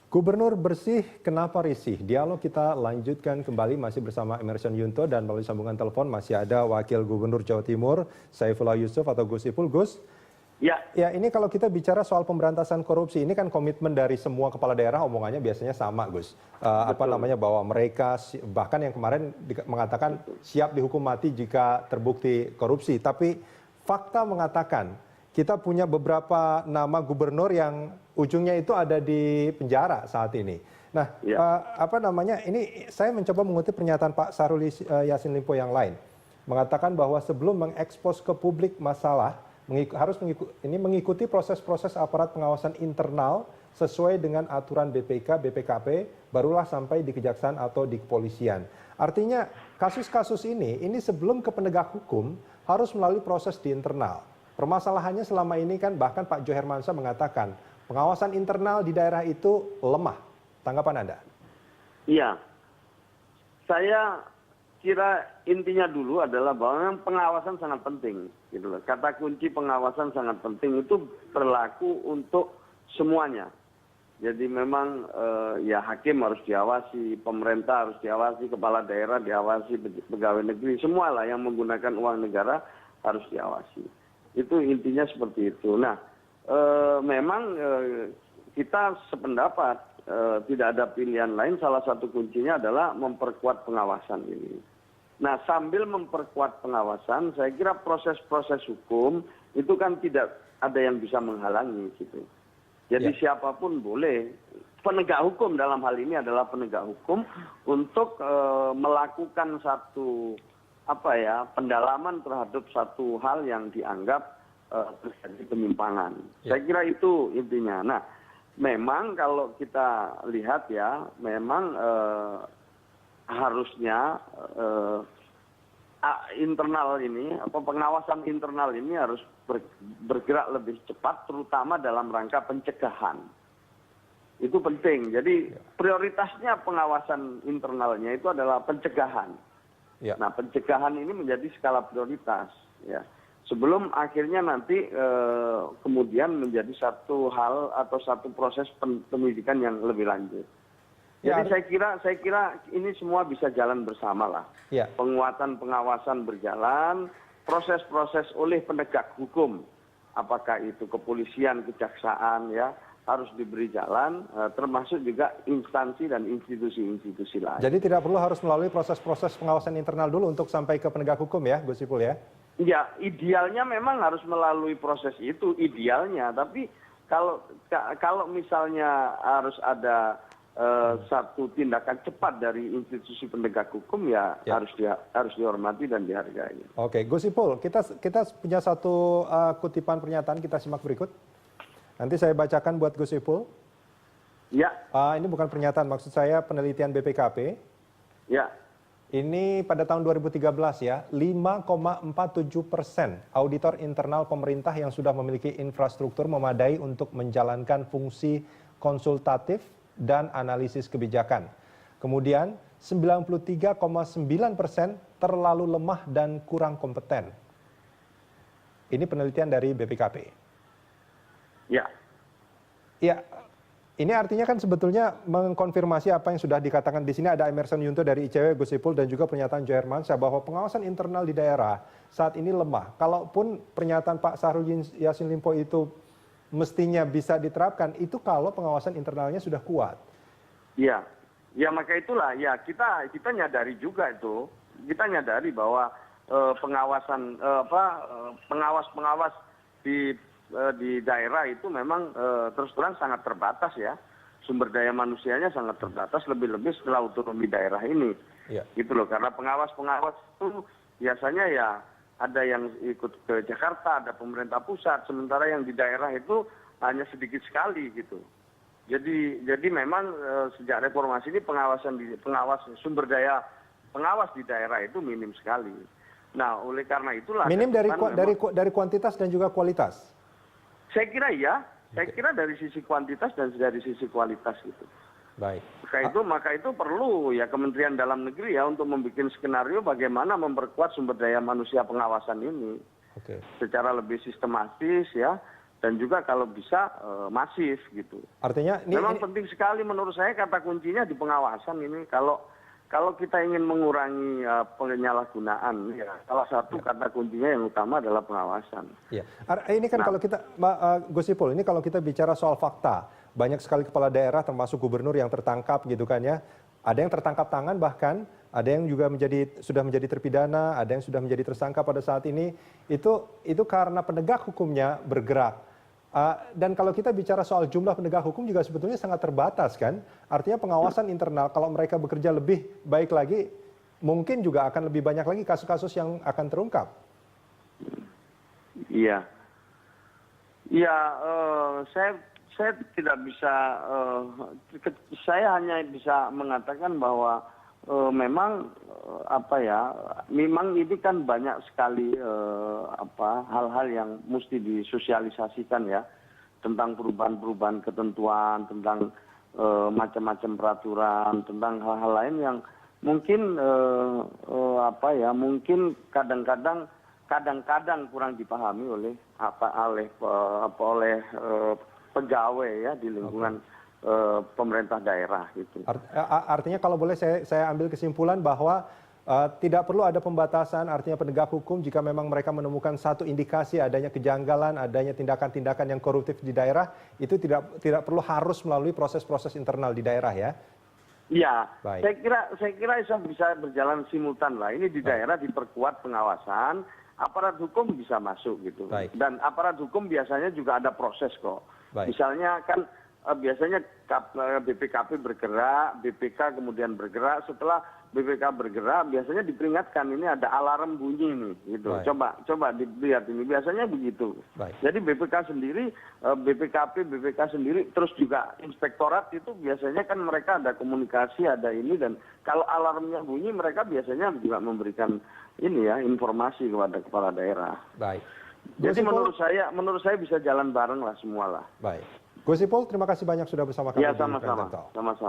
Gubernur bersih, kenapa risih? Dialog kita lanjutkan kembali masih bersama Emerson Yunto dan melalui sambungan telepon masih ada Wakil Gubernur Jawa Timur, Saifullah Yusuf atau Gus Ipul. Gus, Ya, ya ini kalau kita bicara soal pemberantasan korupsi, ini kan komitmen dari semua kepala daerah omongannya biasanya sama, Gus. Apa betul. namanya bahwa mereka bahkan yang kemarin mengatakan siap dihukum mati jika terbukti korupsi. Tapi fakta mengatakan kita punya beberapa nama gubernur yang ujungnya itu ada di penjara saat ini. Nah, Ya. apa namanya? Ini saya mencoba mengutip pernyataan Pak Syahrul Yassin Limpo yang lain, mengatakan bahwa sebelum mengekspos ke publik masalah harus mengikuti proses-proses aparat pengawasan internal sesuai dengan aturan BPK, BPKP, barulah sampai di kejaksaan atau di kepolisian. Artinya kasus-kasus ini sebelum ke penegak hukum harus melalui proses di internal. Permasalahannya selama ini kan bahkan Pak Jo Hermansyah mengatakan pengawasan internal di daerah itu lemah. Tanggapan Anda? Iya, saya kira intinya dulu adalah bahwa pengawasan sangat penting. Gitu loh. Kata kunci pengawasan sangat penting itu berlaku untuk semuanya. Jadi memang ya hakim harus diawasi, pemerintah harus diawasi, kepala daerah diawasi, pegawai negeri, semualah yang menggunakan uang negara harus diawasi. Itu intinya seperti itu. Nah, memang kita sependapat tidak ada pilihan lain. Salah satu kuncinya adalah memperkuat pengawasan ini. Nah, sambil memperkuat pengawasan, saya kira proses-proses hukum itu kan tidak ada yang bisa menghalangi gitu. Jadi siapapun boleh. Penegak hukum dalam hal ini adalah penegak hukum untuk melakukan satu pendalaman terhadap satu hal yang dianggap terjadi penyimpangan. Saya kira itu intinya. Nah, memang kalau kita lihat ya, memang harusnya internal ini, pengawasan internal ini harus bergerak lebih cepat, terutama dalam rangka pencegahan. Itu penting. Jadi prioritasnya pengawasan internalnya itu adalah pencegahan. Ya. Nah, pencegahan ini menjadi skala prioritas. Ya. Sebelum akhirnya nanti kemudian menjadi satu hal atau satu proses penyidikan yang lebih lanjut. Jadi saya kira ini semua bisa jalan bersama lah. Ya. Penguatan pengawasan berjalan, proses-proses oleh penegak hukum, apakah itu kepolisian, kejaksaan, ya harus diberi jalan, termasuk juga instansi dan institusi-institusi lain. Jadi tidak perlu harus melalui proses-proses pengawasan internal dulu untuk sampai ke penegak hukum ya, Gus Ipul ya? Ya, idealnya memang harus melalui proses itu, idealnya. Tapi kalau misalnya harus ada satu tindakan cepat dari institusi penegak hukum ya. harus dihormati dan dihargai. Oke, Gus Ipul, kita punya satu kutipan pernyataan, kita simak berikut. Nanti saya bacakan buat Gus Ipul. Ya. Ini bukan pernyataan, maksud saya penelitian BPKP. Ya. Ini pada tahun 2013 ya, 5,47% auditor internal pemerintah yang sudah memiliki infrastruktur memadai untuk menjalankan fungsi konsultatif dan analisis kebijakan. Kemudian 93,9% terlalu lemah dan kurang kompeten. Ini penelitian dari BPKP. Ya. Ya, ini artinya kan sebetulnya mengkonfirmasi apa yang sudah dikatakan di sini. Ada Emerson Yunto dari ICW, Gus Ipul, dan juga pernyataan Jo Hermansyah bahwa pengawasan internal di daerah saat ini lemah. Kalaupun pernyataan Pak Syahrul Yassin Limpo itu mestinya bisa diterapkan, itu kalau pengawasan internalnya sudah kuat. Iya, ya maka itulah ya kita nyadari juga itu, kita nyadari bahwa pengawasan pengawas di daerah itu memang terus terang sangat terbatas ya, sumber daya manusianya sangat terbatas, lebih-lebih setelah otonomi daerah ini, gitu loh. Karena pengawas-pengawas itu biasanya ya ada yang ikut ke Jakarta, ada pemerintah pusat, sementara yang di daerah itu hanya sedikit sekali gitu. Jadi memang sejak reformasi ini pengawas sumber daya pengawas di daerah itu minim sekali. Nah, oleh karena itulah minim dari kuantitas dan juga kualitas. Saya kira ya, saya kira dari sisi kuantitas dan dari sisi kualitas gitu. Baik. Maka itu perlu ya Kementerian Dalam Negeri ya untuk membuat skenario bagaimana memperkuat sumber daya manusia pengawasan ini. Secara lebih sistematis ya, dan juga kalau bisa masif gitu. Artinya Memang penting sekali menurut saya kata kuncinya di pengawasan ini. Kalau kita ingin mengurangi penyalahgunaan, ya salah satu kata kuncinya yang utama adalah pengawasan. Ya, ini kan kalau kita, Gus Ipul, ini kalau kita bicara soal fakta, banyak sekali kepala daerah termasuk gubernur yang tertangkap gitu kan ya. Ada yang tertangkap tangan bahkan, ada yang juga sudah menjadi terpidana, ada yang sudah menjadi tersangka pada saat ini. Itu karena penegak hukumnya bergerak. Dan kalau kita bicara soal jumlah penegak hukum juga sebetulnya sangat terbatas kan. Artinya pengawasan internal kalau mereka bekerja lebih baik lagi, mungkin juga akan lebih banyak lagi kasus-kasus yang akan terungkap. Iya. Iya, saya tidak bisa, saya hanya bisa mengatakan bahwa memang memang ini kan banyak sekali hal-hal yang mesti disosialisasikan ya, tentang perubahan-perubahan ketentuan, tentang macam-macam peraturan, tentang hal-hal lain yang mungkin mungkin kadang-kadang kurang dipahami oleh pegawai ya di lingkungan pemerintah daerah gitu. Artinya kalau boleh saya ambil kesimpulan bahwa tidak perlu ada pembatasan, artinya penegak hukum jika memang mereka menemukan satu indikasi adanya kejanggalan, adanya tindakan-tindakan yang koruptif di daerah, itu tidak perlu harus melalui proses-proses internal di daerah ya? Iya, Baik. saya kira bisa berjalan simultan lah. Ini di daerah diperkuat pengawasan, aparat hukum bisa masuk gitu. Baik. Dan aparat hukum biasanya juga ada proses kok. Baik. Misalnya kan biasanya BPKP bergerak, BPK kemudian bergerak. Setelah BPK bergerak, biasanya diperingatkan ini ada alarm bunyi nih, gitu. Baik. Coba dilihat ini, biasanya begitu. Baik. Jadi BPK sendiri, BPK sendiri, terus juga inspektorat itu biasanya kan mereka ada komunikasi, ada ini, dan kalau alarmnya bunyi mereka biasanya juga memberikan ini ya informasi kepada kepala daerah. Baik. Jadi menurut saya bisa jalan bareng lah semua lah. Baik. Gus Ipul, terima kasih banyak sudah bersama kami Ya di sama-sama. Prime Time Talk. Sama-sama.